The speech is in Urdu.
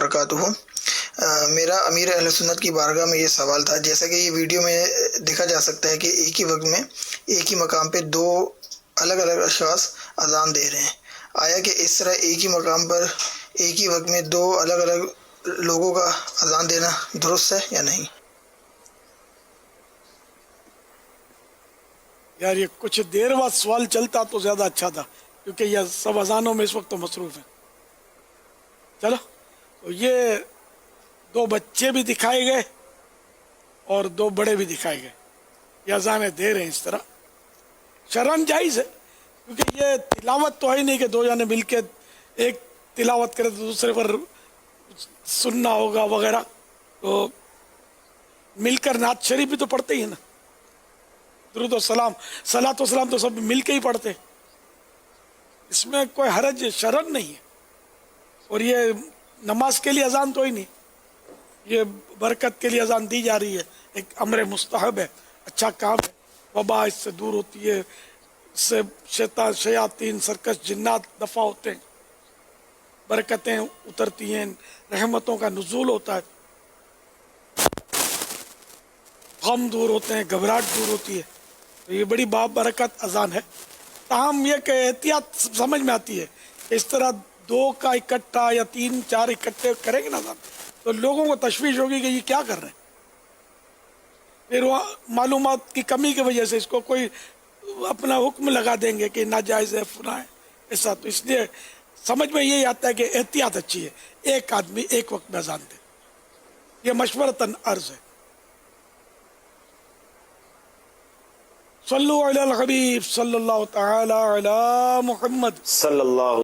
وبرکاتہ۔ میرا امیر اہل سنت کی بارگاہ میں یہ سوال تھا، جیسا کہ یہ ویڈیو میں دیکھا جا سکتا ہے کہ ایک ہی وقت میں ایک ہی مقام پہ دو الگ الگ اشخاص اذان دے رہے ہیں، آیا کہ اس طرح ایک ہی مقام پر ایک ہی وقت میں دو الگ الگ لوگوں کا اذان دینا درست ہے یا نہیں؟ یار یہ کچھ دیر بعد سوال چلتا تو زیادہ اچھا تھا، کیونکہ یہ سب اذانوں میں اس وقت تو مصروف ہیں۔ چلو، تو یہ دو بچے بھی دکھائے گئے اور دو بڑے بھی دکھائے گئے، یہ اذانیں دے رہے ہیں اس طرح، شرعاً جائز ہے، کیونکہ یہ تلاوت تو ہے نہیں کہ دو جانے مل کے ایک تلاوت کرے تو دوسرے پر سننا ہوگا وغیرہ، تو مل کر نعت شریف بھی تو پڑھتے ہی ہیں نا، درود و سلام، صلاۃ و سلام تو سب مل کے ہی پڑھتے، اس میں کوئی حرج شرعاً نہیں ہے۔ اور یہ نماز کے لیے اذان تو ہی نہیں، یہ برکت کے لیے اذان دی جا رہی ہے، ایک امر مستحب ہے، اچھا کام ہے، وبا اس سے دور ہوتی ہے، اس سے شیاطین سرکش جنات دفع ہوتے ہیں، برکتیں اترتی ہیں، رحمتوں کا نزول ہوتا ہے، غم دور ہوتے ہیں، گھبراہٹ دور ہوتی ہے، تو یہ بڑی برکت اذان ہے۔ تاہم یہ کہ احتیاط سمجھ میں آتی ہے کہ اس طرح دو کا اکٹھا یا تین چار اکٹھے کریں گے نا اذان، تو لوگوں کو تشویش ہوگی کہ یہ کیا کر رہے ہیں، پھر وہ معلومات کی کمی کی وجہ سے اس کو کوئی اپنا حکم لگا دیں گے کہ ناجائز ہے فلاں ہے ایسا، تو اس لیے سمجھ میں یہی آتا ہے کہ احتیاط اچھی ہے، ایک آدمی ایک وقت میں اذان دے، یہ مشورتاً عرض ہے۔ صلو علی الحبیب صلی اللہ تعالی علی محمد صلی اللہ